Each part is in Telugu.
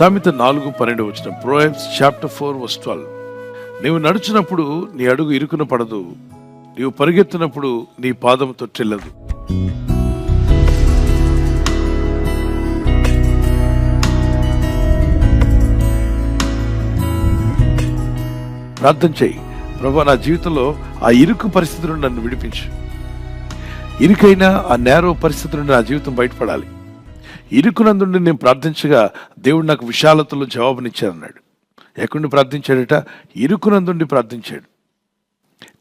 సామెత 4:12 ప్రోవెర్బ్స్ చాప్టర్ 4:12. నీవు నడుచున్నప్పుడు నీ అడుగు ఇరుకున పడదు, నీవు పరిగెత్తినప్పుడు నీ పాదం తొట్టిల్లదు. ప్రార్థన చేయి, ప్రభా నా జీవితంలో ఆ ఇరుకు పరిస్థితి నుండి నన్ను విడిపించు. ఇరుకైనా ఆ నేరో పరిస్థితి నుండి నా జీవితం బయటపడాలి. ఇరుకునందుండి నేను ప్రార్థించగా దేవుడు నాకు విశాలతలో జవాబునిచ్చాడన్నాడు. ఎక్కడి ప్రార్థించాడట? ఇరుకునందుండి ప్రార్థించాడు,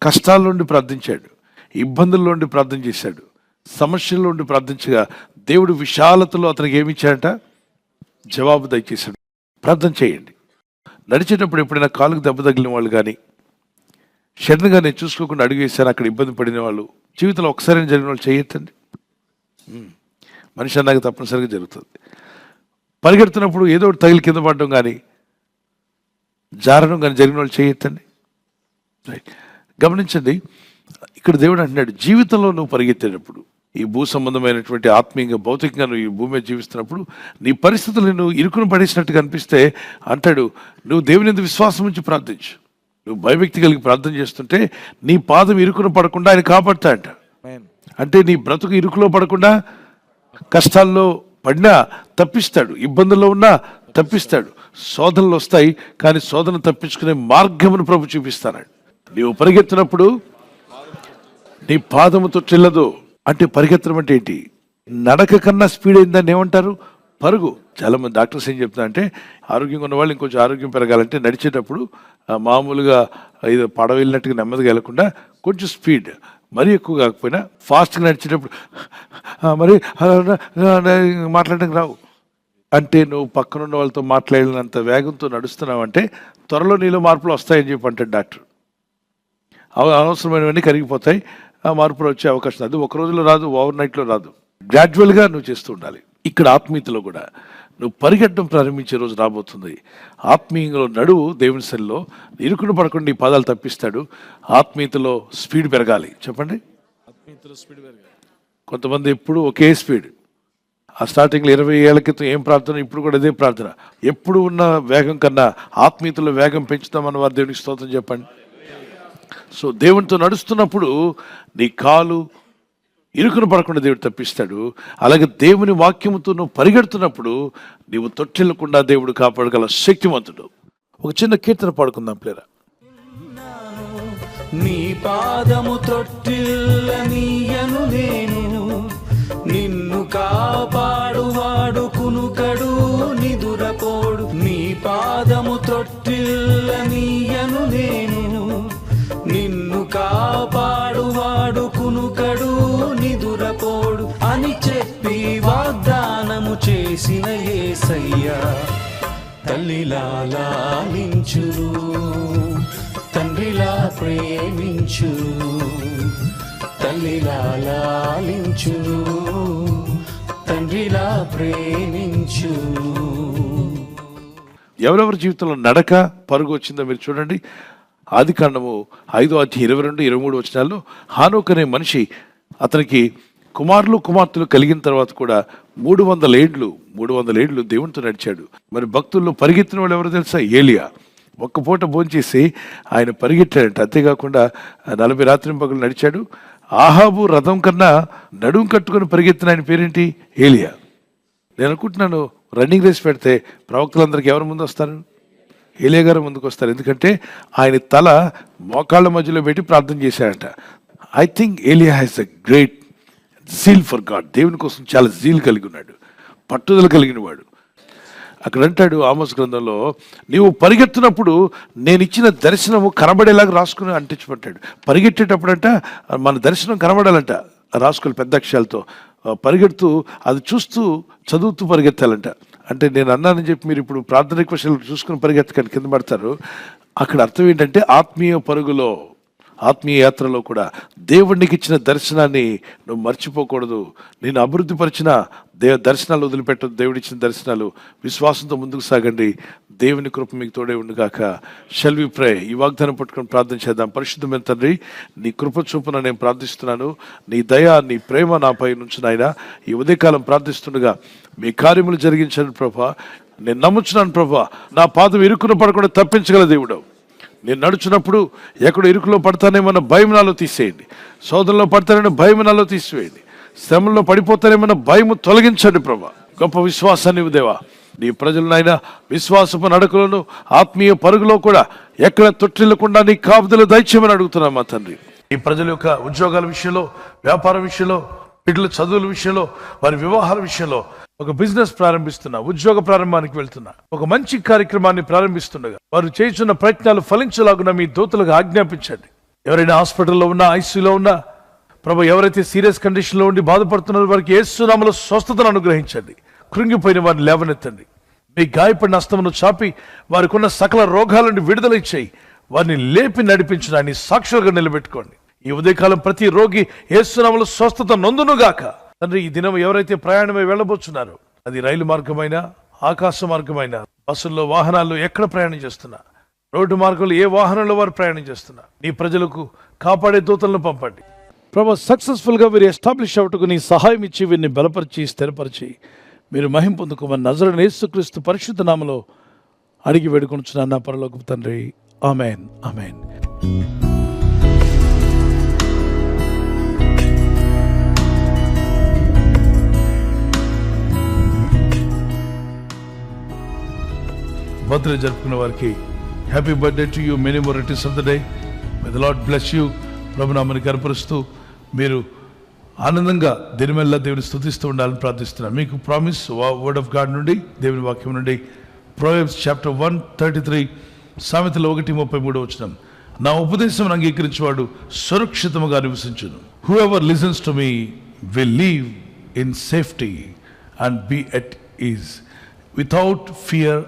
కష్టాల నుండి ప్రార్థించాడు, ఇబ్బందుల్లో నుండి ప్రార్థన చేశాడు, సమస్యల్లో నుండి ప్రార్థించగా దేవుడు విశాలతలో అతనికి ఏమిచ్చాడట? జవాబు దయచేశాడు. ప్రార్థన చేయండి. నడిచేటప్పుడు ఎప్పుడైనా కాలుకు దెబ్బ తగిలిన వాళ్ళు కానీ, సడన్గా నేను చూసుకోకుండా అడుగు వేశాను అక్కడ ఇబ్బంది పడిన వాళ్ళు, జీవితంలో ఒకసారి జరిగిన వాళ్ళు చేయొద్దండి. మనిషి అన్నాక తప్పనిసరిగా జరుగుతుంది. పరిగెడుతున్నప్పుడు ఏదో ఒకటి తగిలి కింద పడడం కానీ, జారడం కానీ జరిగిన వాళ్ళు చేయొద్దండి. గమనించండి, ఇక్కడ దేవుడు అంటున్నాడు, జీవితంలో నువ్వు పరిగెత్తేటప్పుడు, ఈ భూ సంబంధమైనటువంటి ఆత్మీయంగా భౌతికంగా నువ్వు ఈ భూమి మీద జీవిస్తున్నప్పుడు నీ పరిస్థితులు నువ్వు ఇరుకును పడేసినట్టుగా అనిపిస్తే అంటాడు, నువ్వు దేవుని యందు విశ్వాసం ఉంచి ప్రార్థించు. నువ్వు భయభక్తి కలిగి ప్రార్థన చేస్తుంటే నీ పాదం ఇరుకును పడకుండా ఆయన కాపాడుతాడంట. అంటే నీ బ్రతుకు ఇరుకులో పడకుండా, కష్టాల్లో పడినా తప్పిస్తాడు, ఇబ్బందుల్లో ఉన్నా తప్పిస్తాడు. శోధనలు వస్తాయి కానీ శోధన తప్పించుకునే మార్గమును ప్రభు చూపిస్తాడు. నీవు పరిగెత్తినప్పుడు నీ పాదము తొట్టిల్లదు. అంటే పరిగెత్తడం అంటే ఏంటి? నడక కన్నా స్పీడ్ అయిందని ఏమంటారు? పరుగు. చాలా మంది డాక్టర్స్ ఏం చెప్తున్నా అంటే, ఆరోగ్యంగా ఉన్న వాళ్ళు ఇంకొంచెం ఆరోగ్యం పెరగాలంటే నడిచేటప్పుడు మామూలుగా ఇది పడవ వెళ్ళినట్టుగా నెమ్మదిగా వెళ్ళకుండా కొంచెం స్పీడ్, మరీ ఎక్కువ కాకపోయినా ఫాస్ట్గా నడిచేటప్పుడు మరి మాట్లాడడానికి రావు. అంటే నువ్వు పక్కనున్న వాళ్ళతో మాట్లాడినంత వేగంతో నడుస్తున్నావు అంటే త్వరలో నీలో మార్పులు వస్తాయని చెప్పి అంటాడు డాక్టర్. అనవసరమైనవన్నీ కరిగిపోతాయి, ఆ మార్పులు వచ్చే అవకాశం. అది ఒక రోజులో రాదు, ఓవర్ నైట్లో రాదు, గ్రాడ్యువల్గా నువ్వు చేస్తూ ఉండాలి. ఇక్కడ ఆత్మీయతలో కూడా నువ్వు పరిగెట్టడం ప్రారంభించే రోజు రాబోతుంది. ఆత్మీయంలో నడువు, దేవుని సన్నిధిలో ఇరుకును పడకుండా నీ పాదాలు తప్పిస్తాడు. ఆత్మీయతలో స్పీడ్ పెరగాలి. చెప్పండి, ఆత్మీయతలో స్పీడ్ పెరగాలి. కొంతమంది ఎప్పుడు ఒకే స్పీడ్. ఆ స్టార్టింగ్లో 20 ఏళ్ల క్రితం ఏం ప్రార్థన, ఇప్పుడు కూడా అదే ప్రార్థన. ఎప్పుడు ఉన్న వేగం కన్నా ఆత్మీయతలో వేగం పెంచుతామన్న వారు దేవునికి స్తోత్రం చెప్పండి. సో దేవునితో నడుస్తున్నప్పుడు నీ కాలు ఇరుకును పడకుండా దేవుడు తప్పిస్తాడు. అలాగే దేవుని వాక్యముతో నువ్వు పరిగెడుతున్నప్పుడు నీవు తొట్టిల్లకుండా దేవుడు కాపాడగల శక్తివంతుడు. ఒక చిన్న కీర్తన పాడుకుందాం ప్లేరా. నీ పాదము తొట్టిల్లనీయను నేను, నిన్ను కాపాడువాడు కునుకడు నిదురపోడు. నీ పాదము తొట్టిల్లనీయను నేను, నిన్ను కాపాడువాడు కునుకడు నిదురపోడు అని చెప్పి వాగ్దానము చేసిన యేసయ్యా తల్లిలా లాలించును, తండ్రిలా ప్రేమించును, తల్లిలా లాలించును, తండ్రిలా ప్రేమించును. ఎవరెవరి జీవితంలో నడక పరుగు వచ్చిందో మీరు చూడండి. ఆదికాండము 5:22-23 హానోకు అనే మనిషి, అతనికి కుమారులు కుమార్తెలు కలిగిన తర్వాత కూడా 300 ఏళ్ళు దేవునితో నడిచాడు. మరి భక్తుల్లో పరిగెత్తిన వాళ్ళు ఎవరు తెలుసా? ఏలియా. ఒక్క పూట భోంచేసి ఆయన పరిగెట్టాడంట. అంతేకాకుండా 40 రాత్రింపగలు నడిచాడు. ఆహాబు రథం కన్నా నడుం కట్టుకొని పరిగెత్తిన ఆయన పేరేంటి? ఏలియా. నేను అనుకుంటున్నాను, రన్నింగ్ రేస్ పెడితే ప్రవక్తలందరికీ ఎవరు ముందు వస్తారు? ఏలియా గారు ముందుకు వస్తారు. ఎందుకంటే ఆయన తల మోకాళ్ళ మధ్యలో పెట్టి ప్రార్థన చేశాడంట. ఐ థింక్ ఏలియా has a great zeal for God. దేవుని కోసం చాలా జీల్ కలిగి ఉన్నాడు, పట్టుదల కలిగిన వాడు. అక్కడ అంటాడు ఆమోస్ గ్రంథంలో, నీవు పరిగెత్తినప్పుడు నేను ఇచ్చిన దర్శనము కనబడేలాగా రాసుకుని అంటించబడ్డాడు. పరిగెట్టేటప్పుడు అంట మన దర్శనం కనబడాలంట, రాసుకొని పెద్ద అక్షరాలతో పరిగెడుతూ అది చూస్తూ చదువుతూ పరిగెత్తాలంట. అంటే నేను అన్నానని చెప్పి మీరు ఇప్పుడు ప్రార్థన రిక్వెస్ట్లు చూసుకుని పరిగెత్తకండి, కింద పడతారు. అక్కడ అర్థం ఏంటంటే ఆత్మీయ పరుగులో, ఆత్మీయ యాత్రలో కూడా దేవుడికి ఇచ్చిన దర్శనాన్ని నువ్వు మర్చిపోకూడదు. నేను అభివృద్ధి పరిచిన దర్శనాలు వదిలిపెట్టదు. దేవుడిచ్చిన దర్శనాలు విశ్వాసంతో ముందుకు సాగండి. దేవుని కృప మీకు తోడే ఉండుగాక. షల్ వి ప్రే. ఈ వాగ్దానం పట్టుకొని ప్రార్థన చేద్దాం. పరిశుద్ధమైన తండ్రి, నీ కృప చూపున నేను ప్రార్థిస్తున్నాను. నీ దయ, నీ ప్రేమ నాపై నుంచి నాయన ఈ ఉదయకాలం ప్రార్థిస్తుండగా మీ కార్యములు జరిగించండి ప్రభా. నేను నమ్ముచున్నాను ప్రభా, నా పాదం ఇరుకున పడకుండా తప్పించగల దేవుడు. నేను నడుచున్నప్పుడు ఎక్కడ ఇరుకులో పడతానేమన్న భయం నాలో తీసేయండి. శోధనలో పడతానేమో భయం నాలో తీసివేయండి. శ్రమంలో పడిపోతానేమన్న భయము తొలగించండి ప్రభా. గొప్ప విశ్వాసాన్ని దేవా, నీ ప్రజలనైనా విశ్వాసపు నడకలను ఆత్మీయ పరుగులో కూడా ఎక్కడ తొట్టిల్లకుండా నీ కాపుదలు దయచేయమని అడుగుతున్నాం మా తండ్రి. ఈ ప్రజల యొక్క ఉద్యోగాల విషయంలో, వ్యాపార విషయంలో, బిడ్డల చదువుల విషయంలో, వారి వివాహాల విషయంలో ఒక బిజినెస్ ప్రారంభిస్తున్నా, ఉద్యోగ ప్రారంభానికి వెళ్తున్నా, ఒక మంచి కార్యక్రమాన్ని ప్రారంభిస్తుండగా వారు చేస్తున్న ప్రయత్నాలు ఫలించలాగున మీ దూతలకు ఆజ్ఞాపించండి. ఎవరైనా హాస్పిటల్లో ఉన్నా, ఐసీయూలో ఉన్నా ప్రభు, ఎవరైతే సీరియస్ కండిషన్లో ఉండి బాధపడుతున్నారో వారికి యేసు నామములో స్వస్థతను అనుగ్రహించండి. కృంగిపోయిన వారిని లేవనెత్తండి. మీ గాయపడిన హస్తమును చాపి వారికి ఉన్న సకల రోగాల నుండి విడుదల ఇచ్చేయి. వారిని లేపి నడిపించిన ఆయన సాక్షులుగా నిలబెట్టుకోండి. ఈ ఉదయకాలం ప్రతి రోగి యేసు నామములో స్వస్థత నొందునుగాక. తండ్రి, ఈ దినం ఎవరైతే ప్రయాణమై వెళ్ళబోతున్నారో, అది రైలు మార్గమైన, ఆకాశ మార్గమైన, బస్సుల్లో, వాహనాల్లో ఎక్కడ ప్రయాణం చేస్తున్నా, రోడ్డు మార్గంలో ఏ వాహనంలో వారు ప్రయాణం చేస్తున్నా, నీ ప్రజలకు కాపాడే దూతలను పంపండి ప్రభు. సక్సెస్ఫుల్గా వీరు ఎస్టాబ్లిష్ అవుటకు నీ సహాయం ఇచ్చి వీరిని బలపరిచి స్థిరపరిచి మీరు మహిమ పొందుకోమని నజరేయుడైన యేసుక్రీస్తు పరిశుద్ధ నామములో అడిగి వేడుకొనుచున్నాను నా పరలోకపు తండ్రి. ఆమేన్, ఆమేన్. బర్త్డే జరుపుకున్న వారికి happy birthday to you, many more returns of the day. May the Lord bless you. ప్రభునామని కనపరుస్తూ మీరు ఆనందంగా దినమెల్లా దేవుని స్తుతిస్తూ ఉండాలని ప్రార్థిస్తున్నాను. మీకు ప్రామిస్ వర్డ్ ఆఫ్ గాడ్ నుండి, దేవుని వాక్యం నుండి, ప్రొవెర్బ్స్ చాప్టర్ 1:33, సామెతలు 1:33 నా ఉపదేశం అంగీకరించేవాడు సురక్షితముగా నివసించును. Whoever listens to me will live in safety and be at ease without fear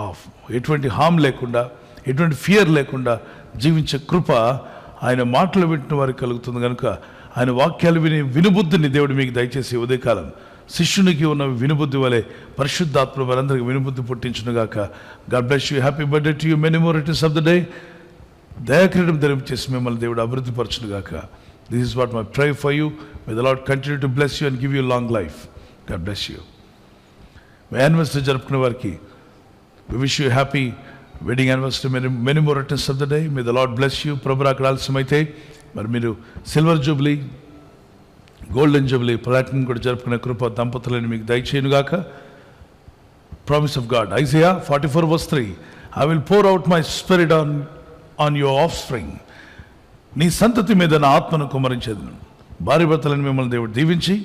of. ఎటువంటి హామ్ లేకుండా, ఎటువంటి ఫియర్ లేకుండా జీవించే కృప ఆయన మాటలు వింటున్న వారికి కలుగుతుంది. కనుక ఆయన వాక్యాలు విని వినుబుద్ధిని దేవుడు మీకు దయచేసి ఉదయకాలం శిష్యునికి ఉన్న వినుబుద్ధి వలె పరిశుద్ధాత్మ వారందరికీ వినుబుద్ధి పుట్టించునుగాక. God bless you. Happy birthday to you, many more returns of the day. దయాక్రీడం ధరించేసి మిమ్మల్ని దేవుడు అభివృద్ధి పరచునుగాక. This is what my pray for you. May the Lord continue to bless you and give you long life. God bless you. Anniversary జరుపుకునే వారికి we wish you happy wedding anniversary, many more returns of the day. May the Lord bless you. ప్రభు అక్కడ ఆలస్యమైతే మరి మీరు silver jubilee, golden jubilee, platinum కూడా జరుపుకునే కృప దంపతులను మీకు దయచేయునుగాక. Promise of God, Isaiah 44:3, I will pour out my spirit on your offspring. నీ సంతతి మీద నా ఆత్మను కుమ్మరించేదను. భార్య భర్తలను మిమ్మల్ని దేవుడు దీవించి,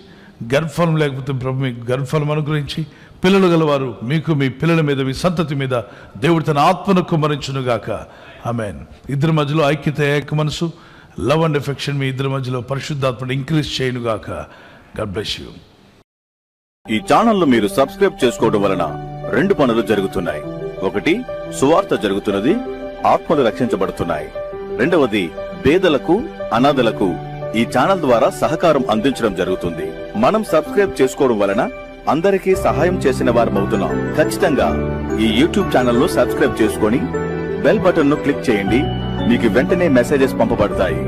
గర్భఫలం లేకపోతే ప్రభు మీకు గర్భఫలం అనుగ్రహించి, పిల్లలు గలవారు మీకు మీ పిల్లల మీద, మీ సంతతి మీద దేవుడు తన ఆత్మను కుమ్మరించునుగాక. ఆమేన్. ఇద్దరి మధ్యలో ఐక్యత, ఏక మనసు, లవ్ అండ్ ఎఫెక్షన్ మీ ఇద్దరి మధ్యలో పరిశుద్ధాత్మను ఇంక్రీజ్ చేయనుగాక. గాడ్ బ్లెస్ యూ. ఈ ఛానల్ మీరు సబ్స్క్రైబ్ చేసుకోవడం వలన 2 పనులు జరుగుతున్నాయి. ఒకటి, సువార్త జరుగుతున్నది, ఆత్మలు రక్షించబడుతున్నాయి. రెండవది, పేదలకు, అనాథలకు ఈ ఛానల్ ద్వారా సహకారం అందించడం జరుగుతుంది. మనం సబ్స్క్రైబ్ చేసుకోవడం వలన అందరికీ సహాయం చేసిన వారమవుతున్నాం. ఖచ్చితంగా ఈ యూట్యూబ్ ఛానల్ ను సబ్స్క్రైబ్ చేసుకొని బెల్ బటన్ ను క్లిక్ చేయండి. మీకు వెంటనే మెసేజెస్ పంపబడతాయి.